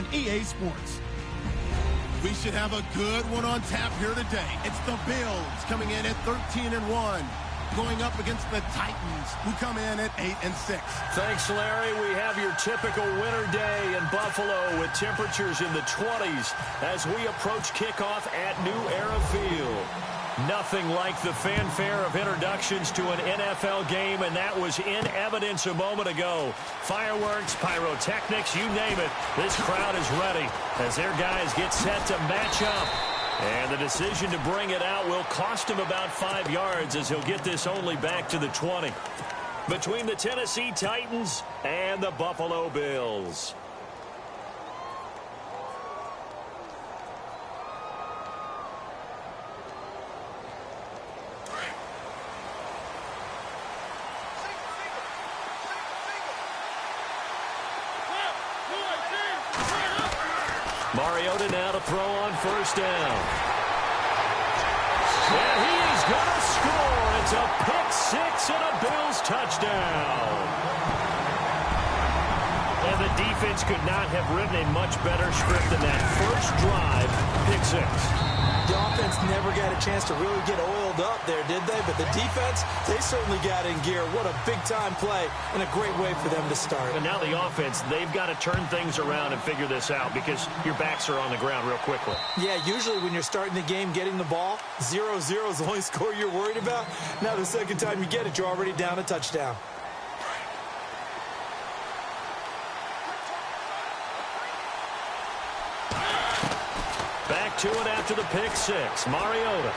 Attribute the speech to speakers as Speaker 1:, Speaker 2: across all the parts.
Speaker 1: on EA Sports. We should have a good one on tap here today. It's the Bills coming in at 13-1. Going up against the Titans, who come in at 8-6.
Speaker 2: Thanks, Larry. We have your typical winter day in Buffalo with temperatures in the 20s as we approach kickoff at New Era Field. Nothing like the fanfare of introductions to an NFL game, and that was in evidence a moment ago. Fireworks, pyrotechnics, you name it. This crowd is ready as their guys get set to match up. And the decision to bring it out will cost him about 5 yards as he'll get this only back to the 20. Between the Tennessee Titans and the Buffalo Bills. Mariota now to throw on first down. And he is going to score. It's a pick-6 and a Bills touchdown. And the defense could not have written a much better script than that first drive, pick-6.
Speaker 3: The offense never got a chance to really get oiled up there, did they? But the defense, they certainly got in gear. What a big-time play and a great way for them to start.
Speaker 2: And now the offense, they've got to turn things around and figure this out because your backs are on the ground real quickly.
Speaker 3: Yeah, usually when you're starting the game, getting the ball, 0-0 is the only score you're worried about. Now the second time you get it, you're already down a touchdown.
Speaker 2: Back to it after the pick-6. Mariota.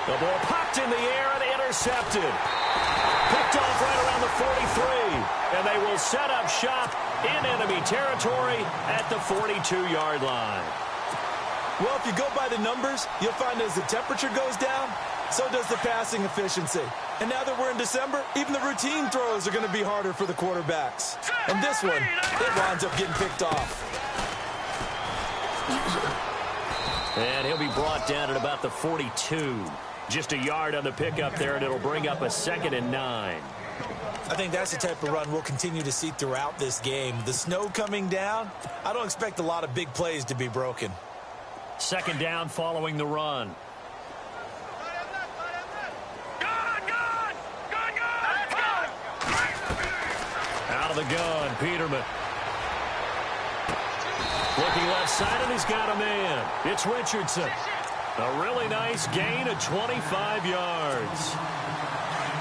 Speaker 2: The ball popped in the air and intercepted. Picked off right around the 43. And they will set up shop in enemy territory at the 42-yard line.
Speaker 3: Well, if you go by the numbers, you'll find as the temperature goes down, so does the passing efficiency. And now that we're in December, even the routine throws are going to be harder for the quarterbacks. And this one, it winds up getting picked off.
Speaker 2: And he'll be brought down at about the 42. Just a yard on the pickup there, and it'll bring up a 2nd and 9.
Speaker 3: I think that's the type of run we'll continue to see throughout this game. The snow coming down, I don't expect a lot of big plays to be broken.
Speaker 2: 2nd down following the run. Out of the gun, Peterman. Looking left side, and he's got a man. It's Richardson. A really nice gain of 25 yards.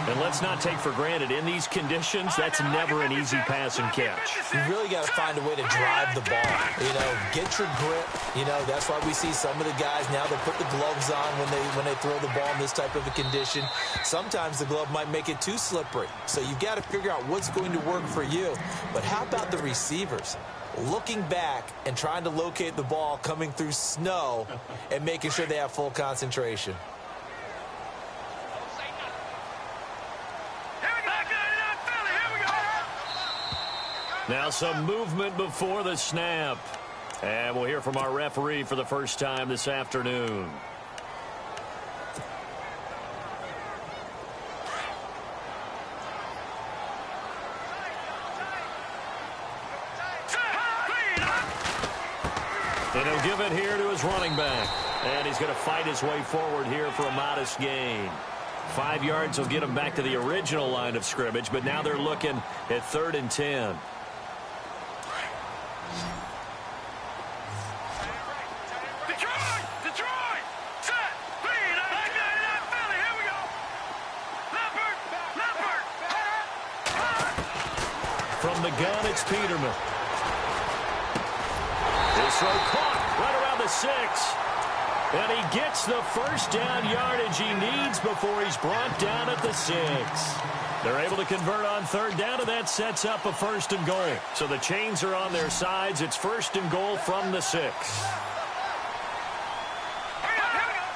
Speaker 2: And let's not take for granted, in these conditions, that's never an easy pass and catch.
Speaker 3: You really got to find a way to drive the ball. You know, get your grip. You know, that's why we see some of the guys now, they'll put the gloves on when they throw the ball in this type of a condition. Sometimes the glove might make it too slippery. So you've got to figure out what's going to work for you. But how about the receivers? Looking back and trying to locate the ball coming through snow and making sure they have full concentration.
Speaker 2: Now some movement before the snap. And we'll hear from our referee for the first time this afternoon. And he'll give it here to his running back. And he's going to fight his way forward here for a modest gain. 5 yards will get him back to the original line of scrimmage, but now they're looking at 3rd and 10. From the gun, it's Peterman. This throw caught right around the 6. And he gets the first down yardage he needs before he's brought down at the 6. They're able to convert on 3rd down, and that sets up a 1st and goal. So the chains are on their sides. It's 1st and goal from the 6.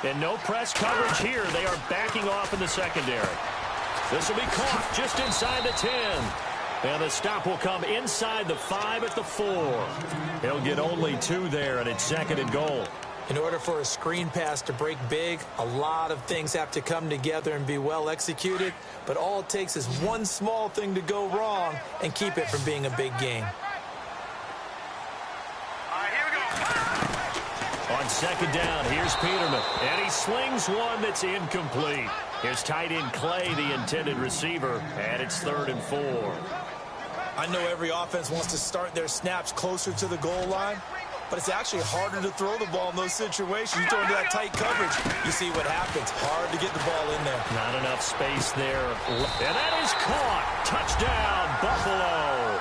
Speaker 2: And no press coverage here. They are backing off in the secondary. This will be caught just inside the 10. And the stop will come inside the 5 at the 4. He'll get only 2 there, and it's 2nd and goal.
Speaker 3: In order for a screen pass to break big, a lot of things have to come together and be well executed. But all it takes is one small thing to go wrong and keep it from being a big game.
Speaker 2: On second down, here's Peterman. And he slings one that's incomplete. Here's tight end Clay, the intended receiver. And it's 3rd and 4.
Speaker 3: I know every offense wants to start their snaps closer to the goal line, but it's actually harder to throw the ball in those situations. You throw into that tight coverage, you see what happens. Hard to get the ball in there.
Speaker 2: Not enough space there. And that is caught. Touchdown, Buffalo.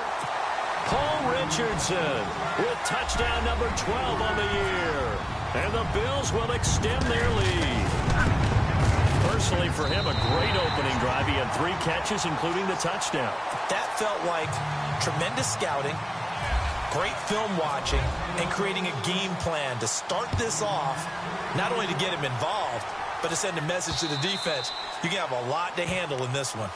Speaker 2: Paul Richardson with touchdown number 12 on the year. And the Bills will extend their lead. Personally, for him, a great opening drive. He had 3 catches, including the touchdown.
Speaker 3: That felt like tremendous scouting, great film watching, and creating a game plan to start this off, not only to get him involved, but to send a message to the defense. You can have a lot to handle in this one.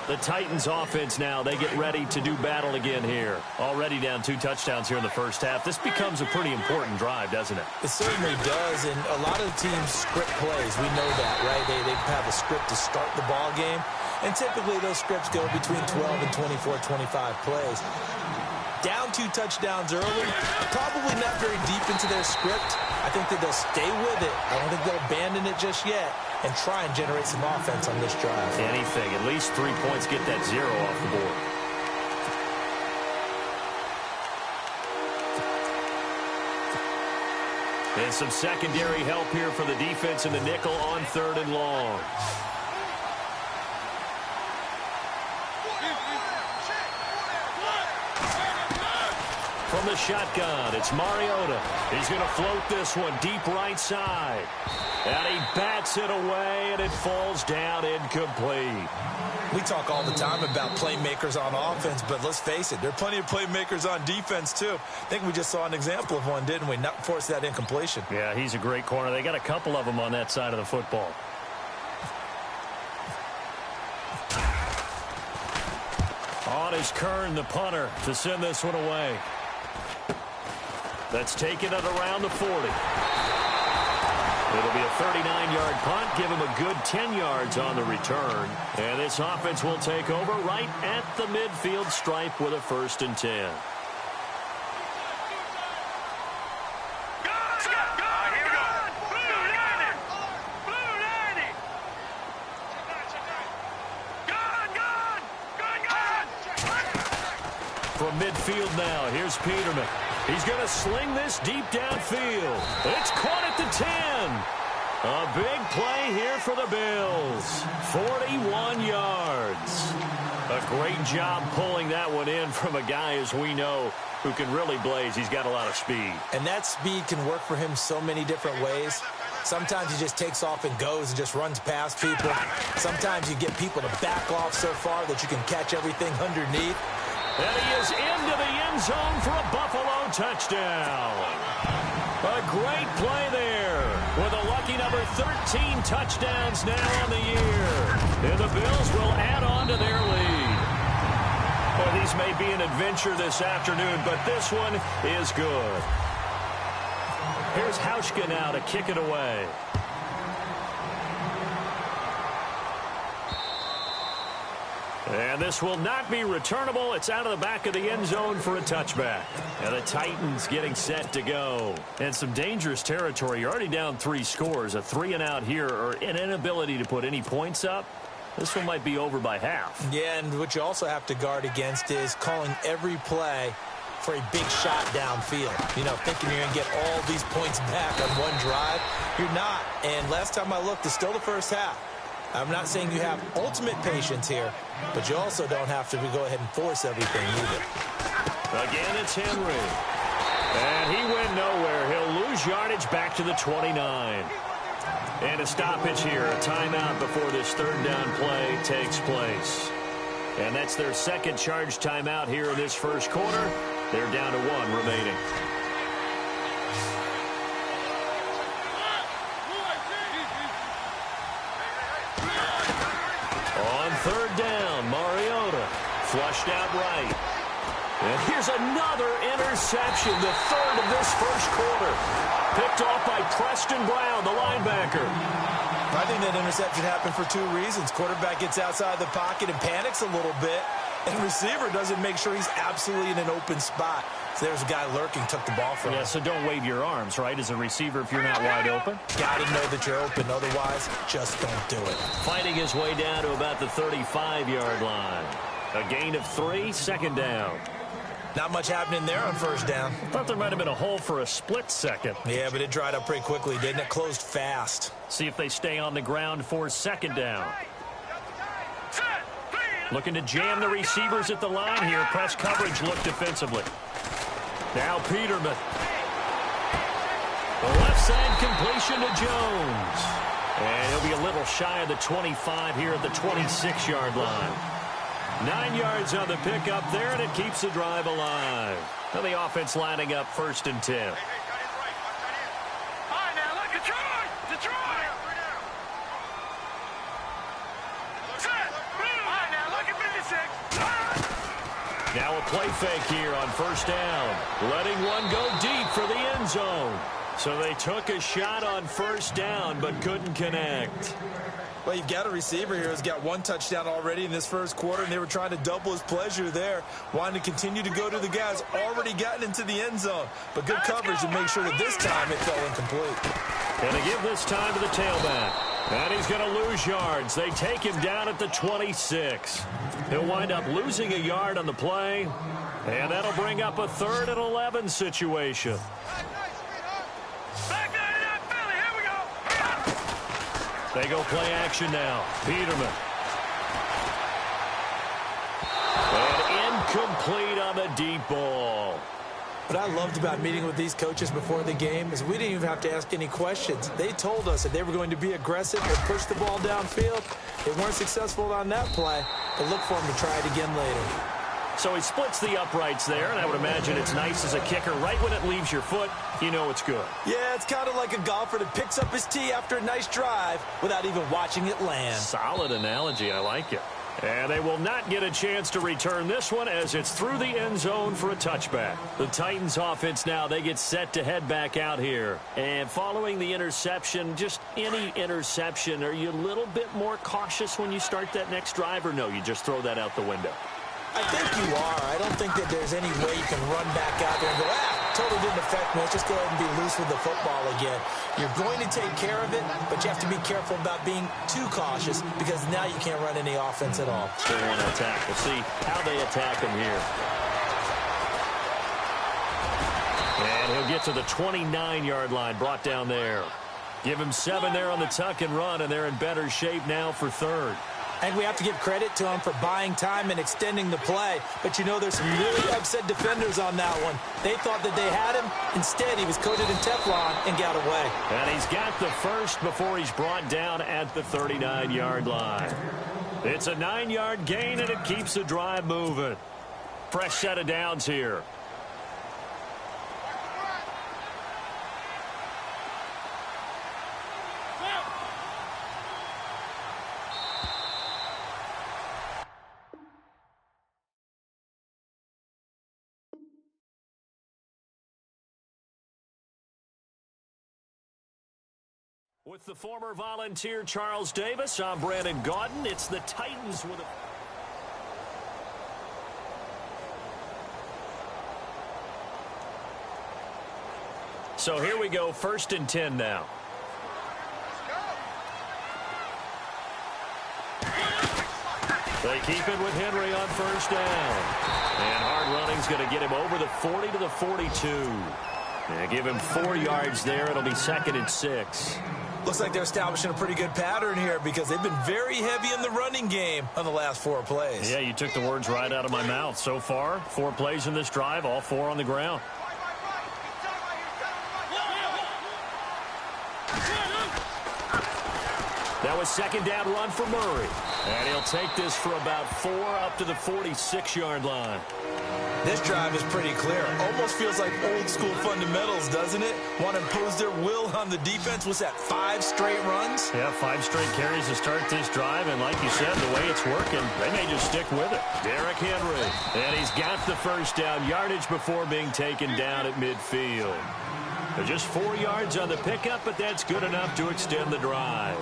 Speaker 2: The Titans offense now, they get ready to do battle again here. Already down 2 touchdowns here in the first half. This becomes a pretty important drive, doesn't it?
Speaker 3: It certainly does, and a lot of the teams script plays. We know that, right? They have a script to start the ball game, and typically those scripts go between 12 and 24, 25 plays. Down 2 touchdowns early, probably not very deep into their script. I think that they'll stay with it. I don't think they'll abandon it just yet and try and generate some offense on this drive.
Speaker 2: Anything, at least 3 points, get that 0 off the board. And some secondary help here for the defense in the nickel on 3rd and long. From the shotgun, it's Mariota. He's going to float this one deep right side. And he bats it away, and it falls down incomplete.
Speaker 3: We talk all the time about playmakers on offense, but let's face it, there are plenty of playmakers on defense, too. I think we just saw an example of one, didn't we? Not force that incompletion.
Speaker 2: Yeah, he's a great corner. They got a couple of them on that side of the football. On is Kern, the punter, to send this one away. That's taken it around the 40. It'll be a 39-yard punt. Give him a good 10 yards on the return. And this offense will take over right at the midfield stripe with a 1st and 10. From midfield now, here's Peterman. He's going to sling this deep downfield. It's caught at the 10. A big play here for the Bills. 41 yards. A great job pulling that one in from a guy, as we know, who can really blaze. He's got a lot of speed.
Speaker 3: And that speed can work for him so many different ways. Sometimes he just takes off and goes and just runs past people. Sometimes you get people to back off so far that you can catch everything underneath.
Speaker 2: And he is into the end zone for a Buffalo touchdown. A great play there with a lucky number 13 touchdowns now on the year. And the Bills will add on to their lead. Well, these may be an adventure this afternoon, but this one is good. Here's Hauschka now to kick it away. And this will not be returnable. It's out of the back of the end zone for a touchback. And the Titans getting set to go. And some dangerous territory. You're already down 3 scores. A 3-and-out here, or an inability to put any points up. This one might be over by half.
Speaker 3: Yeah, and what you also have to guard against is calling every play for a big shot downfield. You know, thinking you're going to get all these points back on one drive. You're not. And last time I looked, it's still the first half. I'm not saying you have ultimate patience here, but you also don't have to go ahead and force everything either.
Speaker 2: Again, it's Henry. And he went nowhere. He'll lose yardage back to the 29. And a stoppage here, a timeout before this 3rd down play takes place. And that's their second charge timeout here in this first quarter. They're down to 1 remaining. On 3rd down, Mariota flushed out right. And here's another interception, the 3rd of this first quarter. Picked off by Preston Brown, the linebacker.
Speaker 3: I think that interception happened for 2 reasons. Quarterback gets outside the pocket and panics a little bit. And the receiver doesn't make sure he's absolutely in an open spot. So there's a guy lurking, took the ball from him.
Speaker 2: Yeah, so don't wave your arms, right, as a receiver if you're not wide open.
Speaker 3: Got to know that you're open. Otherwise, just don't do it.
Speaker 2: Fighting his way down to about the 35-yard line. A gain of 3, second down.
Speaker 3: Not much happening there on first down.
Speaker 2: Thought there might have been a hole for a split second.
Speaker 3: Yeah, but it dried up pretty quickly, didn't it? Closed fast.
Speaker 2: See if they stay on the ground for second down. Looking to jam the receivers at the line here. Press coverage look defensively. Now Peterman. The left side completion to Jones. And he'll be a little shy of the 25 here at the 26-yard line. 9 yards on the pickup there, and it keeps the drive alive. Now the offense lining up 1st and 10. Now a play fake here on first down. Letting one go deep for the end zone. So they took a shot on first down, but couldn't connect.
Speaker 3: Well, you've got a receiver here who's got 1 touchdown already in this first quarter, and they were trying to double his pleasure there, wanting to continue to go to the guys already gotten into the end zone. But good coverage to make sure that this time it fell incomplete.
Speaker 2: And to give this time to the tailback. And he's going to lose yards. They take him down at the 26. He'll wind up losing a yard on the play. And that'll bring up a 3rd and 11 situation. They go play action now. Peterman. And incomplete on the deep ball.
Speaker 3: What I loved about meeting with these coaches before the game is we didn't even have to ask any questions. They told us that they were going to be aggressive and push the ball downfield. They weren't successful on that play, but look for them to try it again later.
Speaker 2: So he splits the uprights there, and I would imagine it's nice as a kicker. Right when it leaves your foot, you know it's good.
Speaker 3: Yeah, it's kind of like a golfer that picks up his tee after a nice drive without even watching it land.
Speaker 2: Solid analogy. I like it. And they will not get a chance to return this one as it's through the end zone for a touchback. The Titans offense now, they get set to head back out here. And following the interception, just any interception, are you a little bit more cautious when you start that next drive, or no, you just throw that out the window?
Speaker 3: I think you are. I don't think that there's any way you can run back out there and go, totally didn't affect me. Let's just go ahead and be loose with the football again. You're going to take care of it, but you have to be careful about being too cautious because now you can't run any offense at all.
Speaker 2: They want to attack. We'll see how they attack them here. And he'll get to the 29-yard line, brought down there. Give him 7 there on the tuck and run, and they're in better shape now for 3rd.
Speaker 3: I think we have to give credit to him for buying time and extending the play. But, you know, there's some really upset defenders on that one. They thought that they had him. Instead, he was coated in Teflon and got away.
Speaker 2: And he's got the first before he's brought down at the 39-yard line. It's a 9-yard gain, and it keeps the drive moving. Fresh set of downs here. With the former Volunteer Charles Davis, I'm Brandon Gaudin. It's the Titans with a... So here we go, 1st and 10 now. They keep it with Henry on first down. And hard running's going to get him over the 40 to the 42. And give him 4 yards there. It'll be 2nd and 6.
Speaker 3: Looks like they're establishing a pretty good pattern here because they've been very heavy in the running game on the last 4 plays.
Speaker 2: Yeah, you took the words right out of my mouth. So far, 4 plays in this drive, all 4 on the ground. That was 2nd down run for Murray. And he'll take this for about 4 up to the 46-yard line.
Speaker 3: This drive is pretty clear. Almost feels like old school fundamentals, doesn't it? Want to impose their will on the defense. What's that, 5 straight runs?
Speaker 2: Yeah, 5 straight carries to start this drive. And like you said, the way it's working, they may just stick with it. Derrick Henry. And he's got the first down yardage before being taken down at midfield. They're just 4 yards on the pickup, but that's good enough to extend the drive.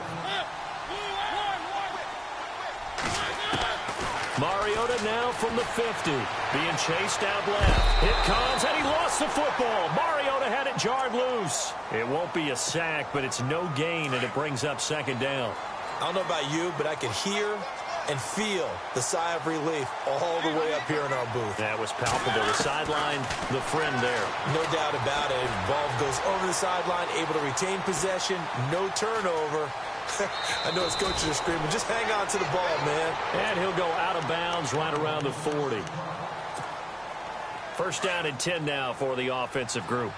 Speaker 2: Mariota now from the 50. Being chased out left. It comes, and he lost the football. Mariota had it jarred loose. It won't be a sack, but it's no gain, and it brings up second down.
Speaker 3: I don't know about you, but I could hear and feel the sigh of relief all the way up here in our booth.
Speaker 2: That was palpable. The sideline, the friend there.
Speaker 3: No doubt about it. Ball goes over the sideline, able to retain possession, no turnover. I know his coaches are screaming, just hang on to the ball, man.
Speaker 2: And he'll go out of bounds right around the 40. First down and 10 now for the offensive group.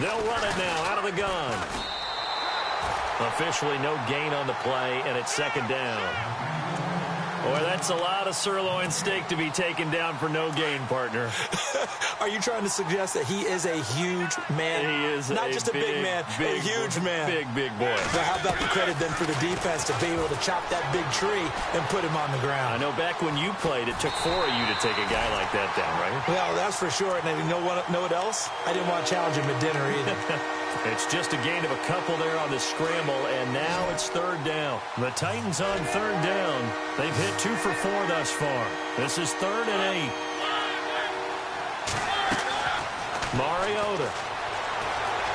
Speaker 2: They'll run it now out of the gun. Officially no gain on the play, and it's second down. Boy, that's a lot of sirloin steak to be taken down for no gain, partner.
Speaker 3: Are you trying to suggest that he is a huge man?
Speaker 2: He is
Speaker 3: not just a big man, a huge man.
Speaker 2: Big boy.
Speaker 3: Now, how about the credit then for the defense to be able to chop that big tree and put him on the ground?
Speaker 2: I know back when you played, it took 4 of you to take a guy like that down, right?
Speaker 3: Well, that's for sure. And you know what else? I didn't want to challenge him at dinner either.
Speaker 2: It's just a gain of a couple there on the scramble, and now it's third down. The Titans on third down. They've hit 2 for 4 thus far. This is 3rd and 8. Mariota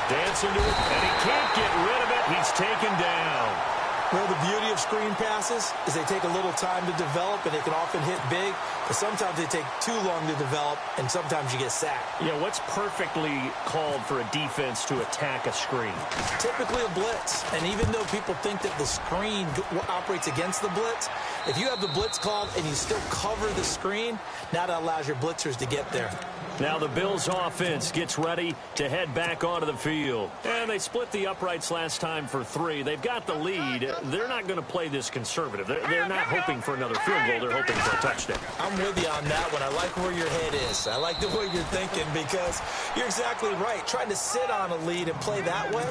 Speaker 2: dancing to it, and he can't get rid of it. He's taken down.
Speaker 3: Well, the beauty of screen passes is they take a little time to develop, and they can often hit big, but sometimes they take too long to develop, and sometimes you get sacked.
Speaker 2: Yeah, what's perfectly called for a defense to attack a screen?
Speaker 3: Typically a blitz, and even though people think that the screen operates against the blitz, if you have the blitz called and you still cover the screen, now that allows your blitzers to get there.
Speaker 2: Now the Bills offense gets ready to head back onto the field. And they split the uprights last time for 3. They've got the lead. They're not going to play this conservative. They're not hoping for another field goal. They're hoping for a touchdown.
Speaker 3: I'm with you on that one. I like where your head is. I like the way you're thinking because you're exactly right. Trying to sit on a lead and play that way,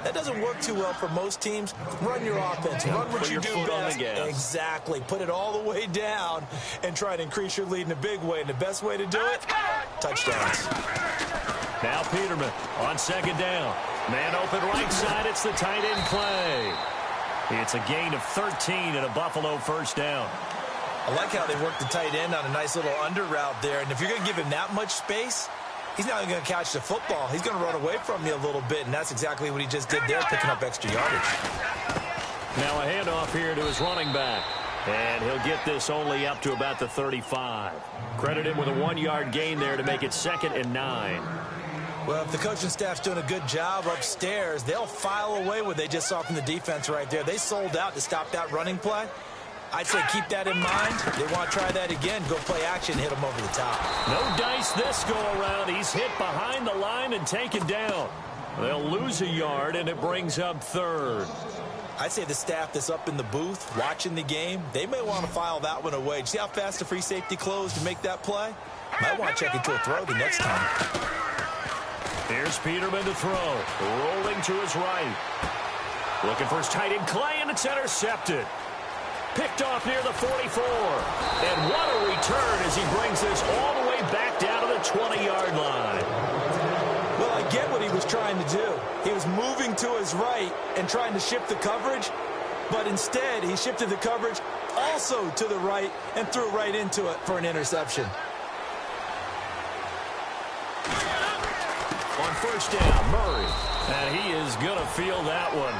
Speaker 3: that doesn't work too well for most teams. Run your offense. Run what you do best. Exactly. Put it all the way down and try to increase your lead in a big way. And the best way to do it, touchdowns.
Speaker 2: Now Peterman on second down. Man open right side. It's the tight end play. It's a gain of 13 and a Buffalo first down.
Speaker 3: I like how they work the tight end on a nice little under route there. And if you're going to give him that much space, he's not going to catch the football. He's going to run away from you a little bit, and that's exactly what he just did there, picking up extra yardage.
Speaker 2: Now a handoff here to his running back. And he'll get this only up to about the 35. Credit him with a 1-yard gain there to make it 2nd and 9.
Speaker 3: Well, if the coaching staff's doing a good job upstairs, they'll file away what they just saw from the defense right there. They sold out to stop that running play. I'd say keep that in mind. They want to try that again. Go play action, hit them over the top.
Speaker 2: No dice this go-around. He's hit behind the line and taken down. They'll lose a yard, and it brings up 3rd.
Speaker 3: I'd say the staff that's up in the booth watching the game, they may want to file that one away. See how fast the free safety closed to make that play? Might want to check into a throw the next time.
Speaker 2: Here's Peterman to throw. Rolling to his right. Looking for his tight end, Clay, and it's intercepted. Picked off near the 44. And what a return as he brings this all the way back down to the 20-yard line.
Speaker 3: Well, I get what he was trying to do. He was moving to his right and trying to shift the coverage, but instead he shifted the coverage also to the right and threw right into it for an interception.
Speaker 2: On first down, Murray. And he is going to feel that one.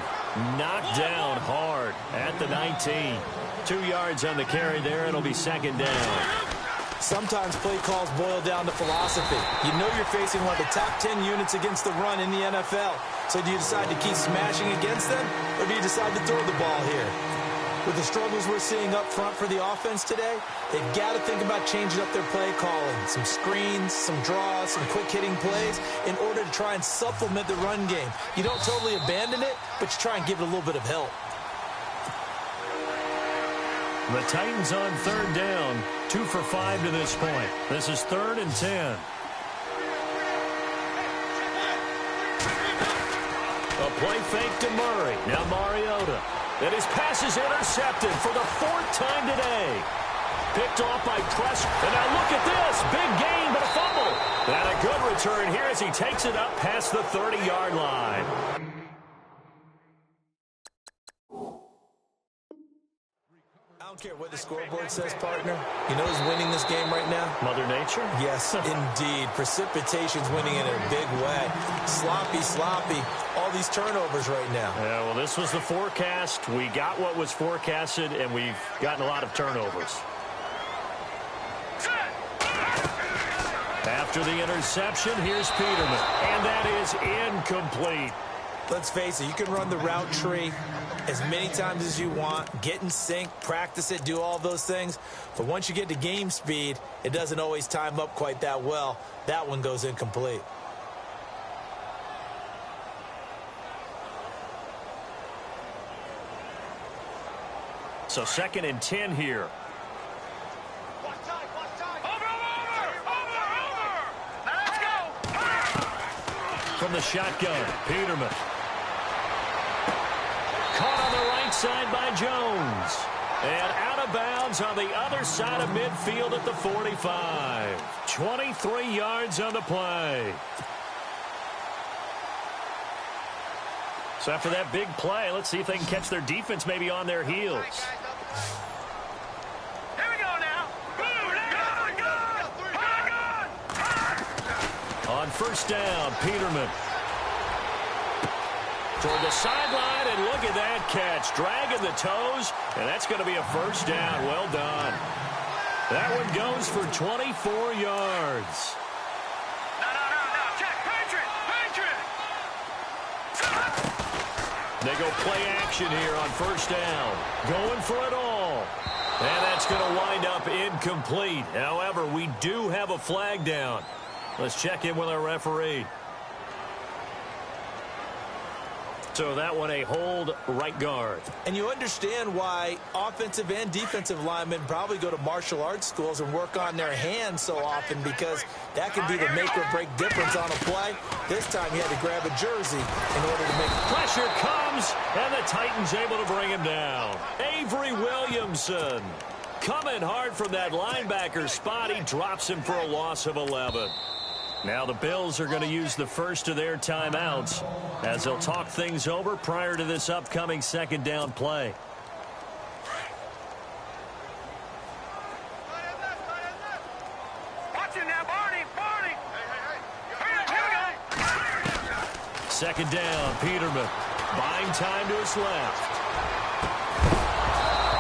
Speaker 2: Knocked down hard at the 19. 2 yards on the carry there. It'll be 2nd down.
Speaker 3: Sometimes play calls boil down to philosophy. You know you're facing one of the top 10 units against the run in the NFL. So do you decide to keep smashing against them, or do you decide to throw the ball here? With the struggles we're seeing up front for the offense today, they've got to think about changing up their play calling. Some screens, some draws, some quick-hitting plays in order to try and supplement the run game. You don't totally abandon it, but you try and give it a little bit of help.
Speaker 2: The Titans on third down, 2 for 5 to this point. This is 3rd and 10. A play fake to Murray. Now Mariota. And his pass is intercepted for the 4th time today. Picked off by Preston. And now look at this. Big gain, but a fumble. And a good return here as he takes it up past the 30-yard line.
Speaker 3: I don't care what the scoreboard says, partner. You know who's winning this game right now?
Speaker 2: Mother Nature?
Speaker 3: Yes, indeed. Precipitation's winning in a big way. Sloppy. All these turnovers right now.
Speaker 2: Yeah, well, this was the forecast. We got what was forecasted, and we've gotten a lot of turnovers. After the interception, here's Peterman. And that is incomplete.
Speaker 3: Let's face it, you can run the route tree as many times as you want, get in sync, practice it, do all those things. But once you get to game speed, it doesn't always time up quite that well. That one goes incomplete.
Speaker 2: So 2nd and 10 here.
Speaker 4: Let's go.
Speaker 2: From the shotgun, Peterman. Caught on the right side by Jones. And out of bounds on the other side of midfield at the 45. 23 yards on the play. So after that big play, let's see if they can catch their defense maybe on their heels.
Speaker 4: Here we go now.
Speaker 2: On 1st down, Peterman. Toward the sideline, and look at that catch. Dragging the toes, and that's going to be a 1st down. Well done. That one goes for 24 yards.
Speaker 4: No. Check. Patriot.
Speaker 2: They go play action here on 1st down. Going for it all. And that's going to wind up incomplete. However, we do have a flag down. Let's check in with our referee. So that one a hold right guard.
Speaker 3: And you understand why offensive and defensive linemen probably go to martial arts schools and work on their hands so often, because that can be the make or break difference on a play. This time he had to grab a jersey in order to make it.
Speaker 2: Pressure comes, and the Titans able to bring him down. Avery Williamson coming hard from that linebacker spot. He drops him for a loss of 11. Now the Bills are going to use the first of their timeouts as they'll talk things over prior to this upcoming 2nd down play.
Speaker 4: Watch it now, Barney. Here we go.
Speaker 2: 2nd down, Peterman. Buying time to his left.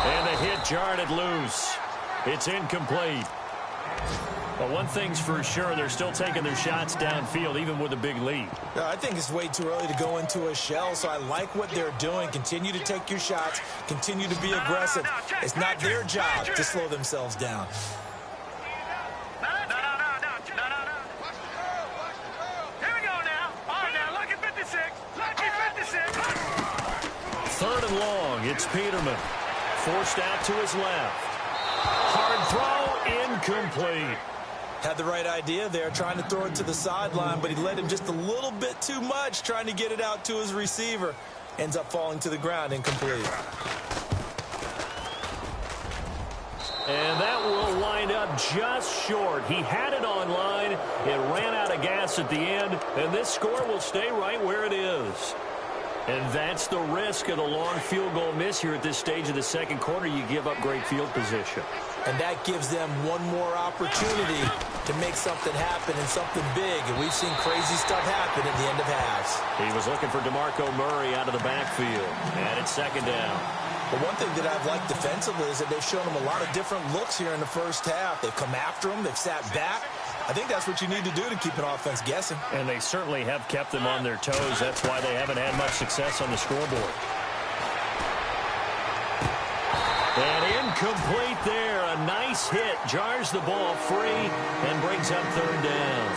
Speaker 2: And the hit jarred it loose. It's incomplete. But one thing's for sure, they're still taking their shots downfield, even with a big lead.
Speaker 3: I think it's way too early to go into a shell, so I like what they're doing. Continue to take your shots. Continue to be aggressive. It's not their job to slow themselves down.
Speaker 4: No. Here we go now. All right, now, look at 56. Lucky 56.
Speaker 2: 3rd and long, it's Peterman. Forced out to his left. Hard throw, incomplete.
Speaker 3: Had the right idea there, trying to throw it to the sideline, but he led him just a little bit too much, trying to get it out to his receiver. Ends up falling to the ground, incomplete.
Speaker 2: And that will wind up just short. He had it on line. It ran out of gas at the end, and this score will stay right where it is. And that's the risk of the long field goal miss here at this stage of the 2nd quarter. You give up great field position.
Speaker 3: And that gives them one more opportunity to make something happen and something big. And we've seen crazy stuff happen at the end of halves.
Speaker 2: He was looking for DeMarco Murray out of the backfield. And it's 2nd down.
Speaker 3: But one thing that I've liked defensively is that they've shown him a lot of different looks here in the 1st half. They've come after him. They've sat back. I think that's what you need to do to keep an offense guessing.
Speaker 2: And they certainly have kept them on their toes. That's why they haven't had much success on the scoreboard. And incomplete there. A nice hit. Jars the ball free and brings up 3rd down.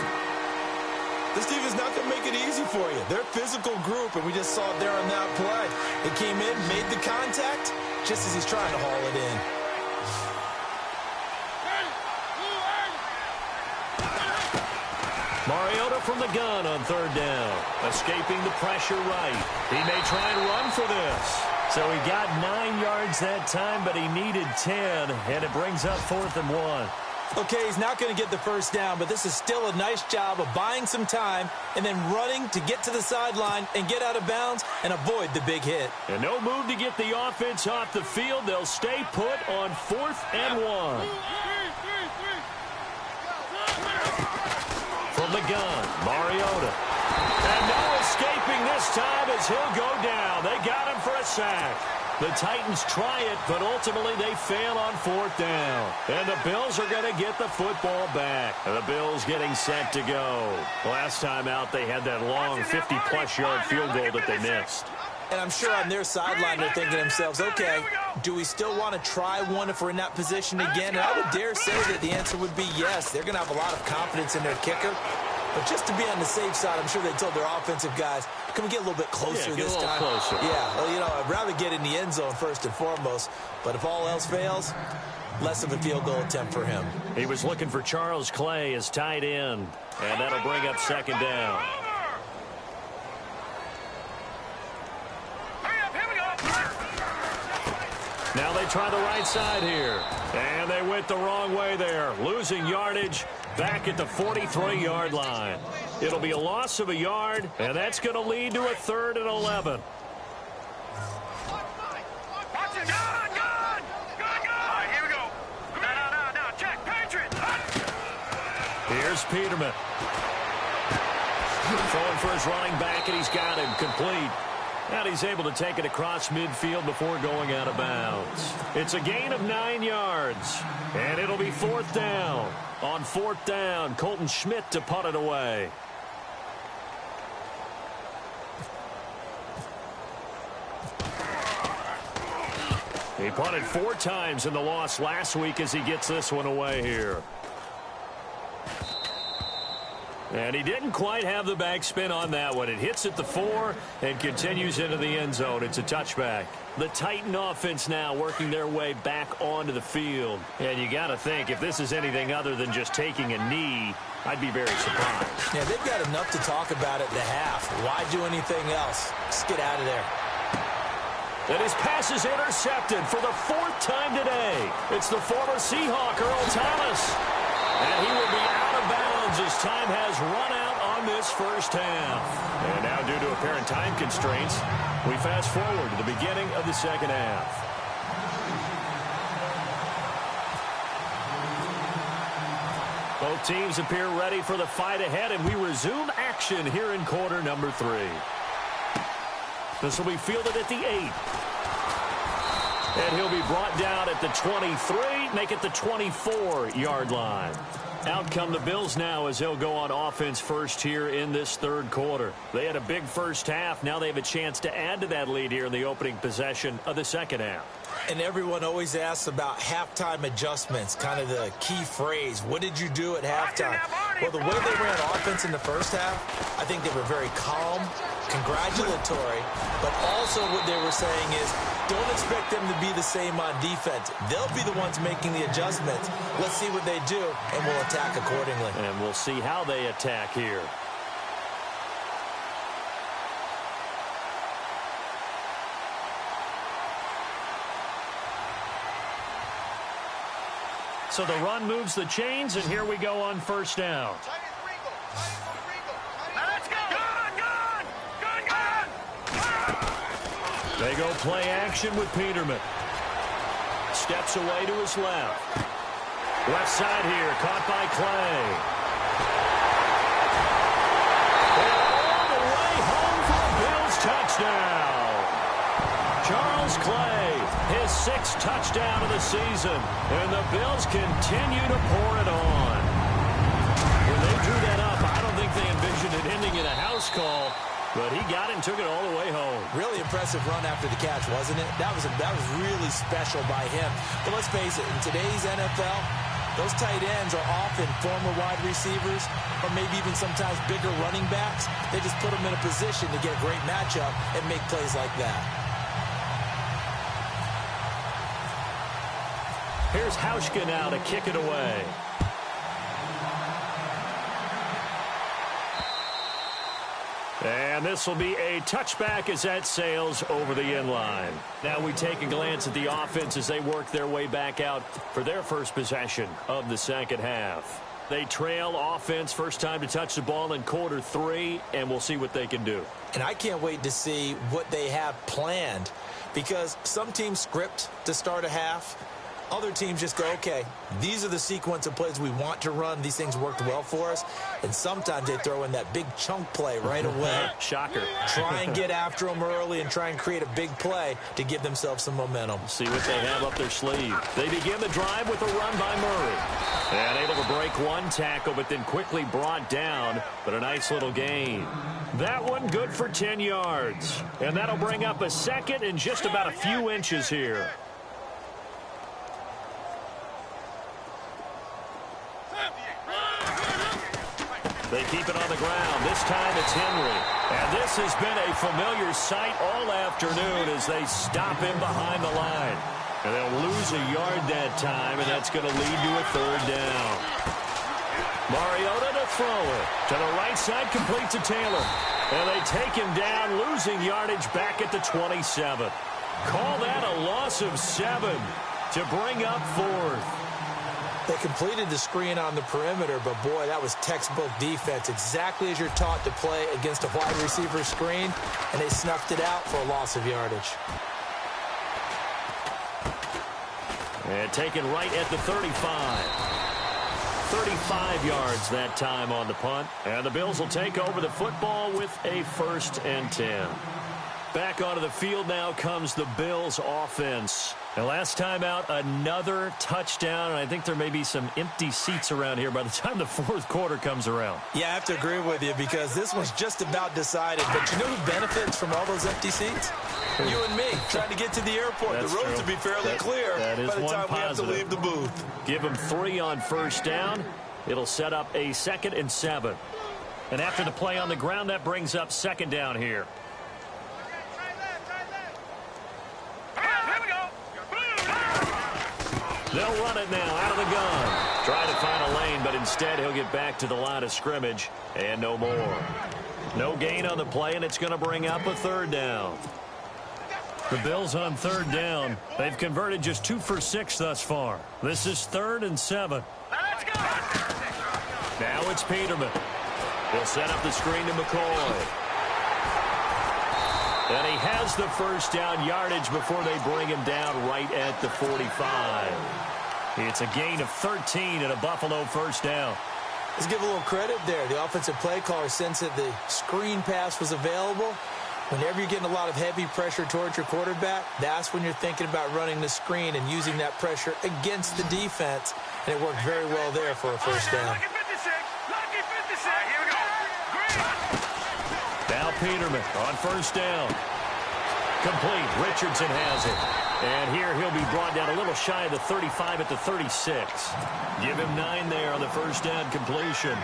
Speaker 3: This team is not going to make it easy for you. They're a physical group, and we just saw it there on that play. They came in, made the contact, just as he's trying to haul it in.
Speaker 2: Mariota from the gun on 3rd down. Escaping the pressure right. He may try and run for this. So he got 9 yards that time, but he needed 10, and it brings up 4th and 1.
Speaker 3: Okay, he's not going to get the first down, but this is still a nice job of buying some time and then running to get to the sideline and get out of bounds and avoid the big hit.
Speaker 2: And no move to get the offense off the field. They'll stay put on 4th and 1. From the gun, Mariota. And no escaping this time as he'll go down. They got him for a sack. The Titans try it, but ultimately they fail on 4th down. And the Bills are going to get the football back. And the Bills getting set to go. Last time out, they had that long 50-plus yard field goal that they missed.
Speaker 3: And I'm sure on their sideline they're thinking to themselves, okay, do we still want to try one if we're in that position again? And I would dare say that the answer would be yes. They're going to have a lot of confidence in their kicker. But just to be on the safe side, I'm sure they told their offensive guys, can we get a little bit closer this time?
Speaker 2: Closer.
Speaker 3: Yeah, well, you know, I'd rather get in the end zone first and foremost. But if all else fails, less of a field goal attempt for him.
Speaker 2: He was looking for Charles Clay as tight end. And that'll bring up 2nd down. Now they try the right side here. And they went the wrong way there. Losing yardage back at the 43-yard line. It'll be a loss of a yard, and that's going to lead to a 3rd and 11.
Speaker 4: Here we go. No. Check. Patriots.
Speaker 2: Here's Peterman. Throwing for his running back, and he's got him complete. And he's able to take it across midfield before going out of bounds. It's a gain of 9 yards. And it'll be 4th down. On 4th down, Colton Schmidt to punt it away. He punted 4 times in the loss last week as he gets this one away here. And he didn't quite have the backspin on that one. It hits at the 4 and continues into the end zone. It's a touchback. The Titan offense now working their way back onto the field. And you got to think, if this is anything other than just taking a knee, I'd be very surprised.
Speaker 3: Yeah, they've got enough to talk about at the half. Why do anything else? Just get out of there.
Speaker 2: And his pass is intercepted for the 4th time today. It's the former Seahawk, Earl Thomas. And he will be out of bounds as time has run out on this first half. And now, due to apparent time constraints, we fast forward to the beginning of the second half. Both teams appear ready for the fight ahead, and we resume action here in quarter number 3. This will be fielded at the 8. And he'll be brought down at the 23, make it the 24-yard line. Out come the Bills now as they'll go on offense first here in this 3rd quarter. They had a big first half. Now they have a chance to add to that lead here in the opening possession of the second half.
Speaker 3: And everyone always asks about halftime adjustments, kind of the key phrase. What did you do at halftime? Well, the way they ran offense in the first half, I think they were very calm, congratulatory, but also what they were saying is don't expect them to be the same on defense. They'll be the ones making the adjustments. Let's see what they do, and we'll attack accordingly.
Speaker 2: And we'll see how they attack here. So the run moves the chains, and here we go on first down.
Speaker 4: Let's go. Gun.
Speaker 2: They go play action with Peterman. Steps away to his left. Left side here, caught by Clay. And all the way home for a Bills touchdown. Charles Clay, his 6th touchdown of the season. And the Bills continue to pour it on. When they drew that up, I don't think they envisioned it ending in a house call. But he got it and took it all the way home.
Speaker 3: Really impressive run after the catch, wasn't it? That was really special by him. But let's face it, in today's NFL, those tight ends are often former wide receivers or maybe even sometimes bigger running backs. They just put them in a position to get a great matchup and make plays like that.
Speaker 2: Here's Hauschka now to kick it away. And And this will be a touchback as that sails over the end line. Now we take a glance at the offense as they work their way back out for their first possession of the second half. They trail offense, first time to touch the ball in quarter 3, and we'll see what they can do.
Speaker 3: And I can't wait to see what they have planned, because some teams script to start a half. Other teams just go, okay, these are the sequence of plays we want to run. These things worked well for us. And sometimes they throw in that big chunk play right away.
Speaker 2: Shocker.
Speaker 3: Try and get after them early and try and create a big play to give themselves some momentum.
Speaker 2: See what they have up their sleeve. They begin the drive with a run by Murray. And able to break one tackle, but then quickly brought down. But a nice little gain. That one good for 10 yards. And that'll bring up a second and just about a few inches here. They keep it on the ground. This time it's Henry. And this has been a familiar sight all afternoon as they stop him behind the line. And they'll lose a yard that time, and that's going to lead to a third down. Mariota to throw it. To the right side, complete to Taylor. And they take him down, losing yardage back at the 27. Call that a loss of 7 to bring up 4th.
Speaker 3: They completed the screen on the perimeter, but boy, that was textbook defense. Exactly as you're taught to play against a wide receiver screen, and they snuffed it out for a loss of yardage.
Speaker 2: And taken right at the 35. 35 yards that time on the punt. And the Bills will take over the football with a 1st and 10. Back onto the field now comes the Bills offense. And last time out, another touchdown. And I think there may be some empty seats around here by the time the 4th quarter comes around.
Speaker 3: Yeah, I have to agree with you because this one's just about decided. But you know who benefits from all those empty seats? You and me, trying to get to the airport.
Speaker 2: That's
Speaker 3: the roads
Speaker 2: true.
Speaker 3: will be fairly clear
Speaker 2: by the time
Speaker 3: we have to leave the booth.
Speaker 2: Give them 3 on first down. It'll set up a 2nd and 7. And after the play on the ground, that brings up 2nd down here. They'll run it now out of the gun. Try to find a lane, but instead he'll get back to the line of scrimmage and no more. No gain on the play, and it's going to bring up a 3rd down. The Bills on 3rd down. They've converted just 2 for 6 thus far. This is 3rd and 7.
Speaker 4: Let's go.
Speaker 2: Now it's Peterman. He'll set up the screen to McCoy. And he has the first down yardage before they bring him down right at the 45. It's a gain of 13 and a Buffalo first down.
Speaker 3: Let's give a little credit there. The offensive play caller sensed that the screen pass was available. Whenever you're getting a lot of heavy pressure towards your quarterback, that's when you're thinking about running the screen and using that pressure against the defense. And it worked very well there for a first down.
Speaker 4: Lucky 56. Lucky 56. Here we go. Green.
Speaker 2: Now Peterman on first down. Complete. Richardson has it. And here he'll be brought down a little shy of the 35 at the 36. Give him 9 there on the first down completion.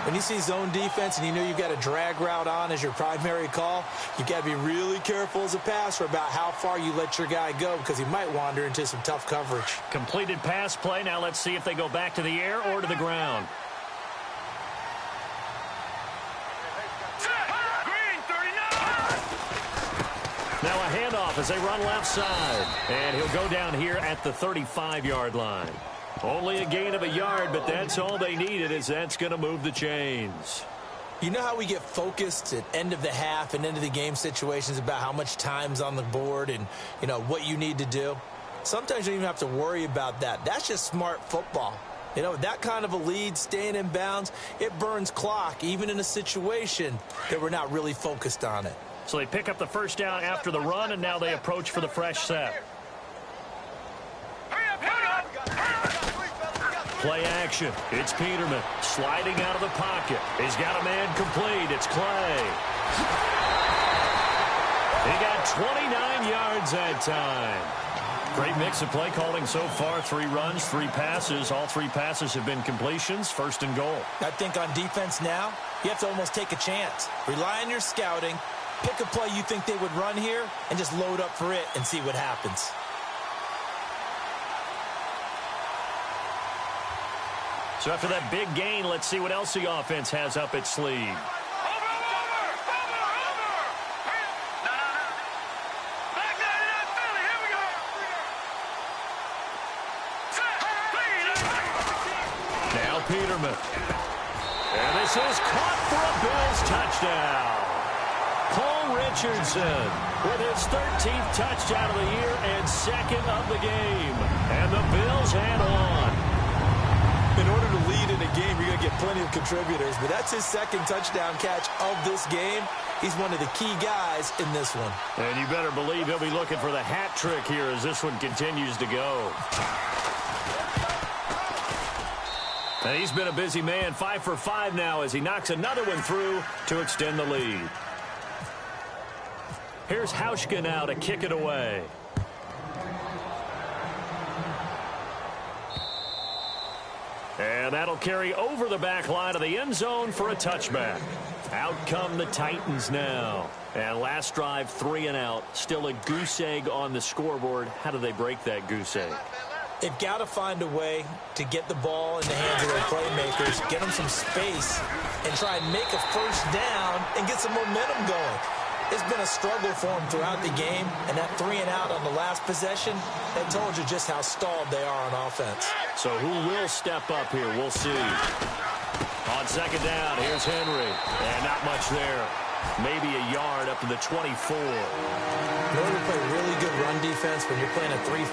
Speaker 3: When you see zone defense and you know you've got a drag route on as your primary call, you've got to be really careful as a passer about how far you let your guy go because he might wander into some tough coverage.
Speaker 2: Completed pass play. Now let's see if they go back to the air or to the ground.
Speaker 4: Green 39.
Speaker 2: Now a handoff as they run left side. And he'll go down here at the 35-yard line. Only a gain of a yard, but that's all they needed, as that's going to move the chains.
Speaker 3: You know how we get focused at end of the half and end of the game situations about how much time's on the board and, you know, what you need to do? Sometimes you don't even have to worry about that. That's just smart football. You know, that kind of a lead, staying in bounds, it burns clock, even in a situation that we're not really focused on it.
Speaker 2: So they pick up the first down after the run, and now they approach for the fresh set. Play action. It's Peterman sliding out of the pocket. He's got a man complete. It's Clay. He got 29 yards that time. Great mix of play calling so far. 3 runs, 3 passes. All 3 passes have been completions. 1st and goal.
Speaker 3: I think on defense now, you have to almost take a chance. Rely on your scouting. Pick a play you think they would run here and just load up for it and see what happens.
Speaker 2: So after that big gain, let's see what else the offense has up its sleeve. Peterman. And this is caught for a Bills touchdown. Paul Richardson with his 13th touchdown of the year and second of the game. And the Bills head on.
Speaker 3: In order to lead in a game, you're going to get plenty of contributors, but that's his second touchdown catch of this game. He's one of the key guys in this one.
Speaker 2: And you better believe he'll be looking for the hat trick here as this one continues to go. And he's been a busy man, 5 for 5 now as he knocks another one through to extend the lead. Here's Hauschka now to kick it away. And that'll carry over the back line of the end zone for a touchback. Out come the Titans now. And last drive, 3 and out. Still a goose egg on the scoreboard. How do they break that goose egg?
Speaker 3: They've got to find a way to get the ball in the hands of their playmakers, get them some space, and try and make a first down and get some momentum going. It's been a struggle for them throughout the game, and that 3 and out on the last possession, that told you just how stalled they are on offense.
Speaker 2: So who will step up here? We'll see. On second down, here's Henry. And not much there. Maybe a yard up to the 24.
Speaker 3: In order to play really good run defense when you're playing a 3-4,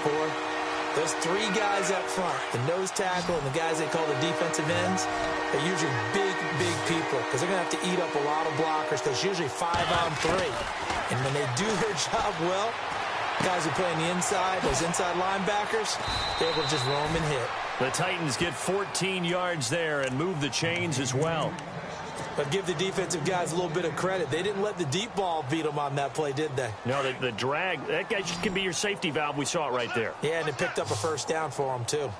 Speaker 3: those 3 guys up front, the nose tackle and the guys they call the defensive ends, they're usually big people because they're going to have to eat up a lot of blockers because it's usually 5-on-3. And when they do their job well, guys who play on the inside, those inside linebackers, they're able to just roam and hit.
Speaker 2: The Titans get 14 yards there and move the chains as well.
Speaker 3: But give the defensive guys a little bit of credit. They didn't let the deep ball beat them on that play, did they?
Speaker 2: No, the drag, that guy can be your safety valve. We saw it right there.
Speaker 3: Yeah, and it picked up a first down for them, too.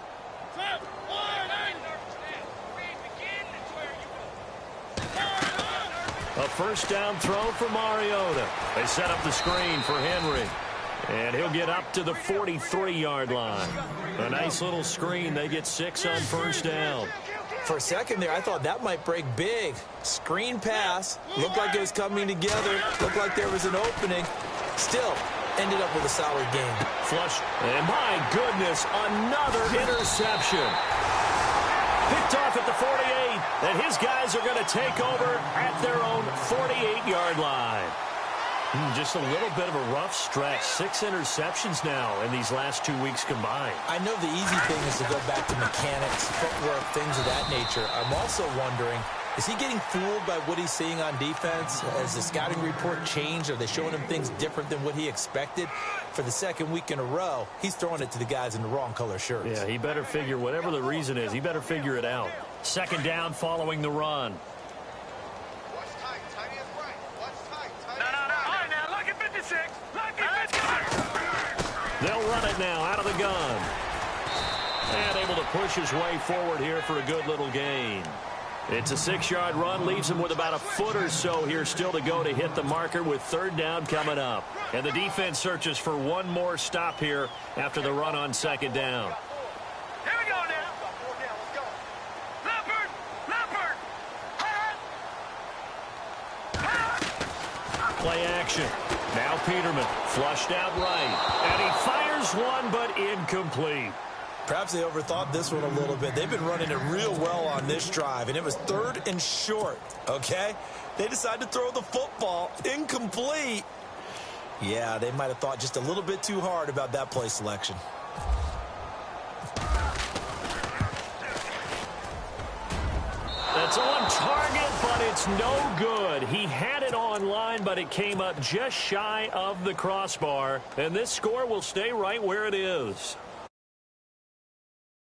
Speaker 2: A first down throw for Mariota. They set up the screen for Henry. And he'll get up to the 43-yard line. A nice little screen. They get 6 on first down.
Speaker 3: For a second there, I thought that might break big. Screen pass. Looked like it was coming together. Looked like there was an opening. Still, ended up with a solid game.
Speaker 2: Flush. And my goodness, another interception. Picked off at the 48. And his guys are going to take over at their own 48-yard line. Just a little bit of a rough stretch. 6 interceptions now in these last 2 weeks combined.
Speaker 3: I know the easy thing is to go back to mechanics, footwork, things of that nature. I'm also wondering, is he getting fooled by what he's seeing on defense? Has the scouting report changed? Are they showing him things different than what he expected? For the second week in a row, he's throwing it to the guys in the wrong color shirts.
Speaker 2: Yeah, he better figure, whatever the reason is, he better figure it out. Second down following the run. They'll run it now out of the gun. And able to push his way forward here for a good little gain. It's a 6-yard run, leaves him with about a foot or so here still to go to hit the marker with third down coming up. And the defense searches for one more stop here after the run on second down.
Speaker 4: Here we go now. Leopard.
Speaker 2: Play action. Now Peterman flushed out right. And he fires one, but incomplete.
Speaker 3: Perhaps they overthought this one a little bit. They've been running it real well on this drive, and it was 3rd and short, okay? They decided to throw the football incomplete. Yeah, they might have thought just a little bit too hard about that play selection.
Speaker 2: That's on target, but it's no good. He had it on line, but it came up just shy of the crossbar. And this score will stay right where it is.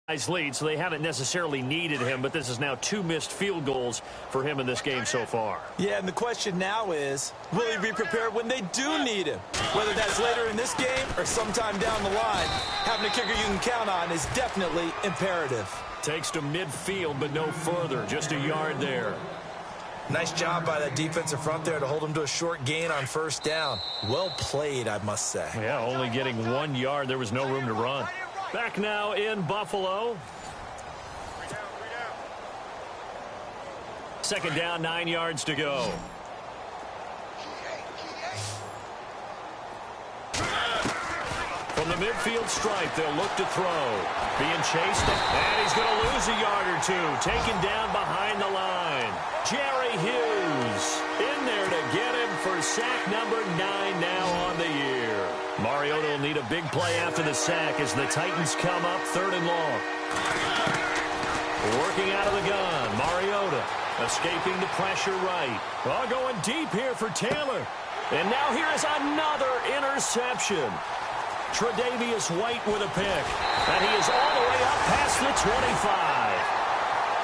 Speaker 2: Nice lead, so they haven't necessarily needed him, but this is now 2 missed field goals for him in this game so far.
Speaker 3: Yeah, and the question now is, will he be prepared when they do need him? Whether that's later in this game or sometime down the line, having a kicker you can count on is definitely imperative.
Speaker 2: Takes to midfield, but no further. Just a yard there.
Speaker 3: Nice job by that defensive front there to hold him to a short gain on first down. Well played, I must say.
Speaker 2: Yeah, only getting 1 yard. There was no room to run. Back now in Buffalo. Second down, 9 yards to go. From From the midfield stripe, they'll look to throw. Being chased, and he's going to lose a yard or two. Taken down behind the line. Jerry Hughes in there to get him for sack number 9 now on the year. Mariota will need a big play after the sack as the Titans come up 3rd and long. Working out of the gun, Mariota escaping the pressure right. Oh, going deep here for Taylor. And now here is another interception. Tre'Davious White with a pick. And he is all the way up past the 25.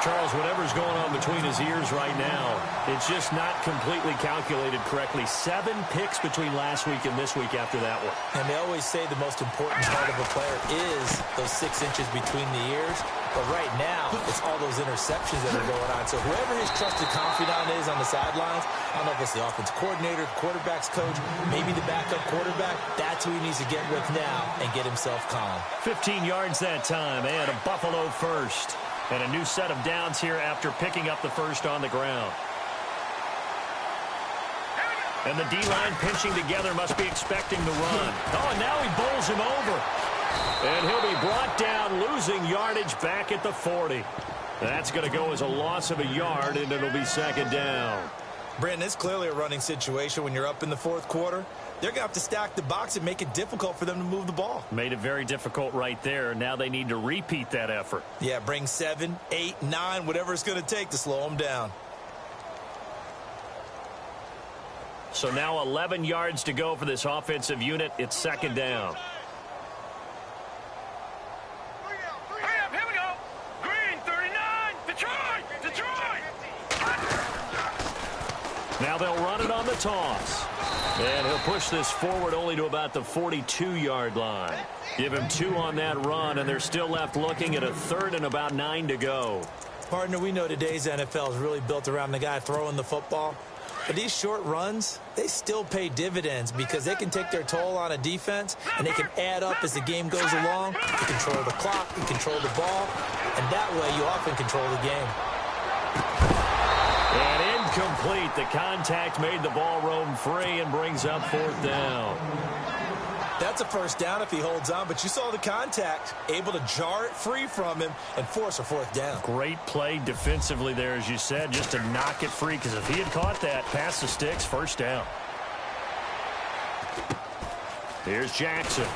Speaker 2: Charles, whatever's going on between his ears right now, it's just not completely calculated correctly. 7 picks between last week and this week after that one.
Speaker 3: And they always say the most important part of a player is those 6 inches between the ears. But right now, it's all those interceptions that are going on. So whoever his trusted confidant is on the sidelines, I don't know if it's the offense coordinator, the quarterback's coach, maybe the backup quarterback, that's who he needs to get with now and get himself calm.
Speaker 2: 15 yards that time, and a Buffalo first. And a new set of downs here after picking up the first on the ground. And the D-line pinching together must be expecting the run. Oh, and now he bowls him over. And he'll be brought down, losing yardage back at the 40. That's going to go as a loss of a yard, and it'll be 2nd down.
Speaker 3: Brandon, it's clearly a running situation when you're up in the 4th quarter. They're going to have to stack the box and make it difficult for them to move the ball.
Speaker 2: Made it very difficult right there. Now they need to repeat that effort.
Speaker 3: Yeah, bring 7, 8, 9, whatever it's going to take to slow them down.
Speaker 2: So now 11 yards to go for this offensive unit. It's 2nd down.
Speaker 4: Here we go. Green, 39. Detroit.
Speaker 2: Now they'll run it on the toss. And he'll push this forward only to about the 42-yard line. Give him 2 on that run, and they're still left looking at a 3rd and about 9 to go.
Speaker 3: Partner, we know today's NFL is really built around the guy throwing the football. But these short runs, they still pay dividends because they can take their toll on a defense, and they can add up as the game goes along. You control the clock, you control the ball, and that way you often control the game.
Speaker 2: And incomplete. The contact made the ball roam free and brings up 4th down.
Speaker 3: That's a 1st down if he holds on, but you saw the contact, able to jar it free from him and force a 4th down.
Speaker 2: Great play defensively there, as you said, just to knock it free, because if he had caught that, past the sticks, 1st down. Here's Jackson.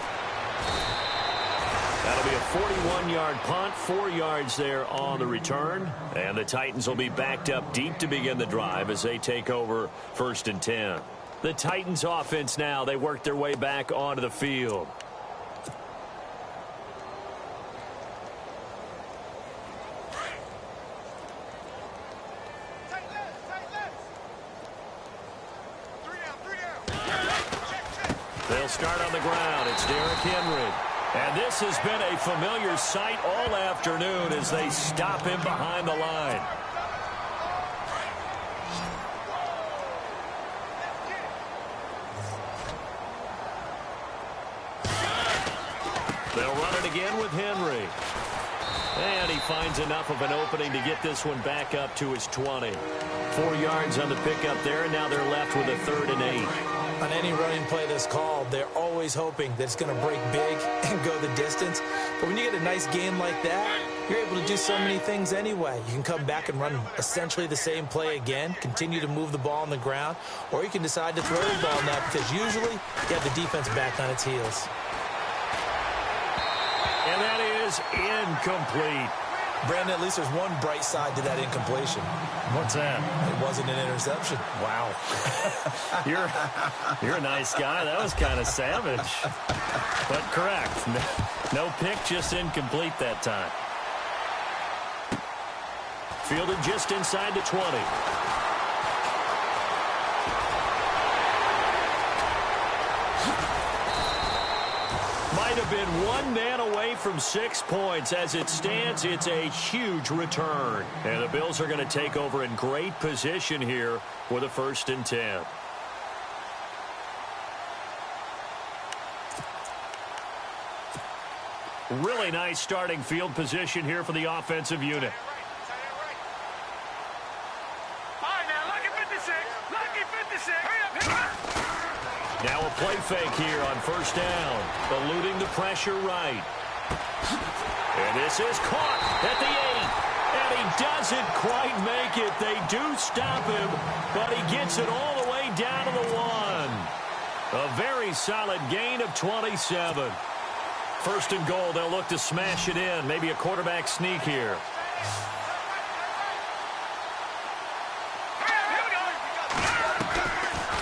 Speaker 2: That'll be a 41-yard punt, 4 yards there on the return. And the Titans will be backed up deep to begin the drive as they take over 1st and 10. The Titans offense now, they work their way back onto the field. They'll start on the ground. It's Derrick Henry. And this has been a familiar sight all afternoon as they stop him behind the line. They'll run it again with Henry. And he finds enough of an opening to get this one back up to his 20. 4 yards on the pickup there, and now they're left with a 3rd and 8.
Speaker 3: On any running play that's called, they're always hoping that it's going to break big and go the distance. But when you get a nice game like that, you're able to do so many things anyway. You can come back and run essentially the same play again, continue to move the ball on the ground, or you can decide to throw the ball now because usually you have the defense back on its heels.
Speaker 2: And that is incomplete.
Speaker 3: Brandon, at least there's one bright side to that incompletion.
Speaker 2: What's that?
Speaker 3: It wasn't an interception.
Speaker 2: Wow. You're a nice guy. That was kind of savage. But correct. No pick, just incomplete that time. Fielded just inside the 20. Might have been one man away from 6 points. As it stands, it's a huge return. And the Bills are going to take over in great position here with a 1st and 10. Really nice starting field position here for the offensive unit.
Speaker 4: All right, now, lucky 56. Lucky 56. Hurry up.
Speaker 2: Now a play fake here on first down. Eluding the pressure right. And this is caught at the 8. And he doesn't quite make it. They do stop him, but he gets it all the way down to the 1. A very solid gain of 27. First and goal, they'll look to smash it in. Maybe a quarterback sneak here.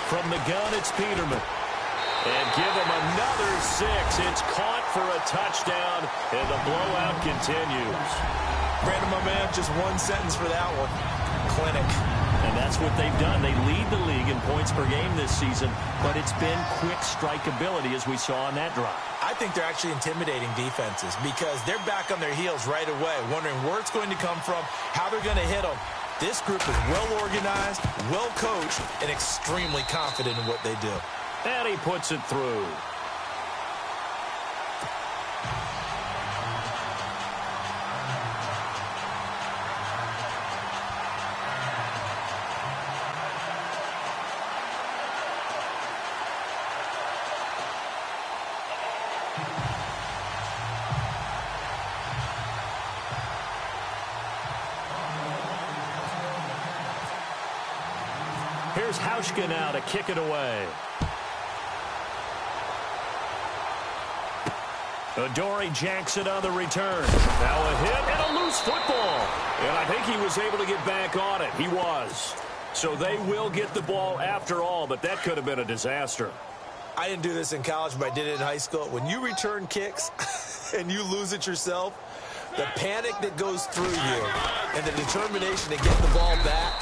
Speaker 2: From the gun, it's Peterman. And give him another 6. It's caught for a touchdown, and the blowout continues.
Speaker 3: Brandon, my man, just one sentence for that one. Clinic.
Speaker 2: And that's what they've done. They lead the league in points per game this season, but it's been quick strikeability as we saw on that drive.
Speaker 3: I think they're actually intimidating defenses because they're back on their heels right away, wondering where it's going to come from, how they're going to hit them. This group is well organized, well coached, and extremely confident in what they do.
Speaker 2: And he puts it through. Here's Hauschka now to kick it away. Adoree Jackson on the return. Now a hit and a loose football. And I think he was able to get back on it. He was. So they will get the ball after all, but that could have been a disaster.
Speaker 3: I didn't do this in college, but I did it in high school. When you return kicks and you lose it yourself, the panic that goes through you and the determination to get the ball back,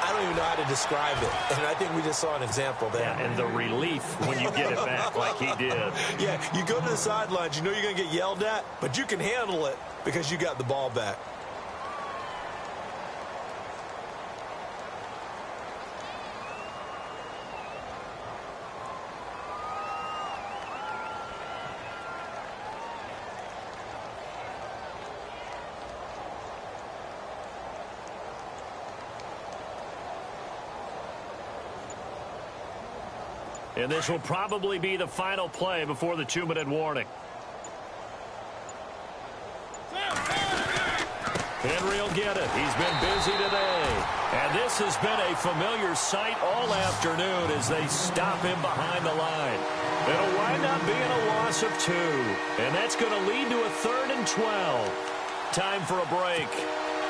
Speaker 3: I don't even know how to describe it. And I think we just saw an example there.
Speaker 2: Yeah, and the relief when you get it back like he did.
Speaker 3: Yeah, you go to the sidelines, you know you're going to get yelled at, but you can handle it because you got the ball back.
Speaker 2: And this will probably be the final play before the 2-minute warning. Henry will get it. He's been busy today. And this has been a familiar sight all afternoon as they stop him behind the line. It'll wind up being a loss of 2. And that's going to lead to a 3rd and 12. Time for a break.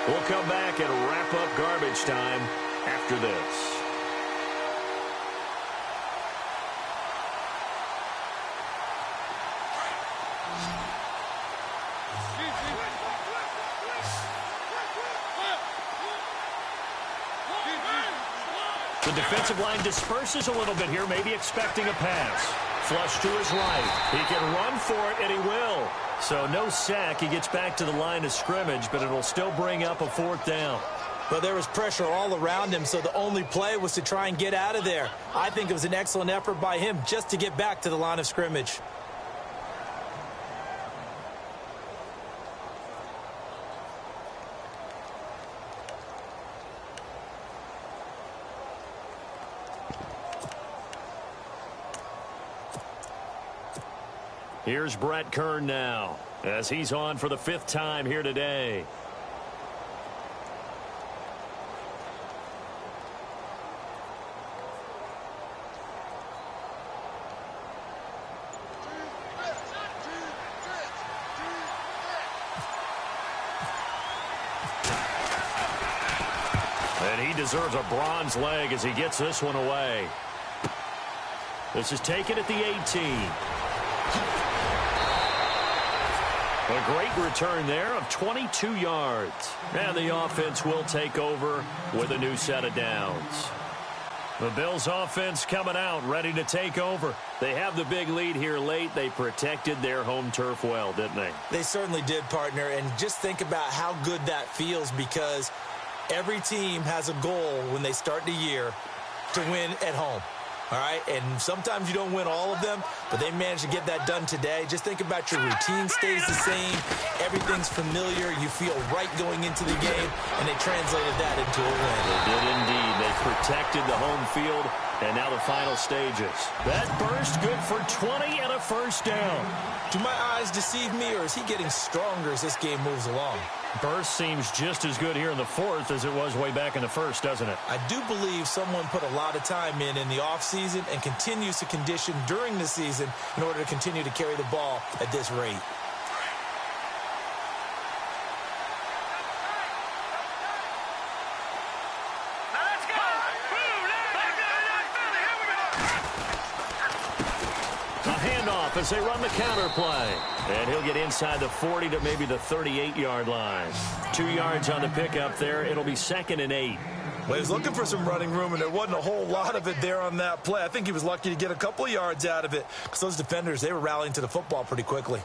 Speaker 2: We'll come back and wrap up garbage time after this. The defensive line disperses a little bit here, maybe expecting a pass. Flush to his right. He can run for it, and he will. So no sack. He gets back to the line of scrimmage, but it'll still bring up a 4th down.
Speaker 3: But there was pressure all around him, so the only play was to try and get out of there. I think it was an excellent effort by him just to get back to the line of scrimmage.
Speaker 2: Here's Brett Kern now as he's on for the 5th time here today. And he deserves a bronze leg as he gets this one away. This is taken at the 18. A great return there of 22 yards. And the offense will take over with a new set of downs. The Bills offense coming out, ready to take over. They have the big lead here late. They protected their home turf well, didn't they?
Speaker 3: They certainly did, partner. And just think about how good that feels because every team has a goal when they start the year to win at home. All right, and sometimes you don't win all of them, but they managed to get that done today. Just think about your routine stays the same. Everything's familiar. You feel right going into the game, and they translated that into a win.
Speaker 2: They did indeed. They protected the home field, and now the final stages. That burst good for 20 and a first down.
Speaker 3: Do my eyes deceive me, or is he getting stronger as this game moves along?
Speaker 2: Burst seems just as good here in the fourth as it was way back in the first, doesn't it?
Speaker 3: I do believe someone put a lot of time in the offseason and continues to condition during the season in order to continue to carry the ball at this rate.
Speaker 4: Let's go!
Speaker 2: A handoff as they run the counter play. And he'll get inside the 40 to maybe the 38-yard line. 2 yards on the pickup there. It'll be 2nd and 8.
Speaker 3: Well, he was looking for some running room, and there wasn't a whole lot of it there on that play. I think he was lucky to get a couple of yards out of it because those defenders, they were rallying to the football pretty quickly.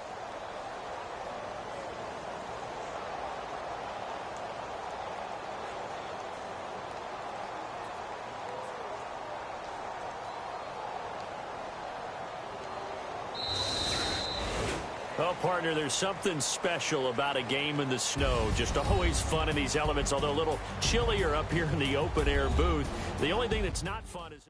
Speaker 2: Well, partner, there's something special about a game in the snow. Just always fun in these elements, although a little chillier up here in the open-air booth. The only thing that's not fun is...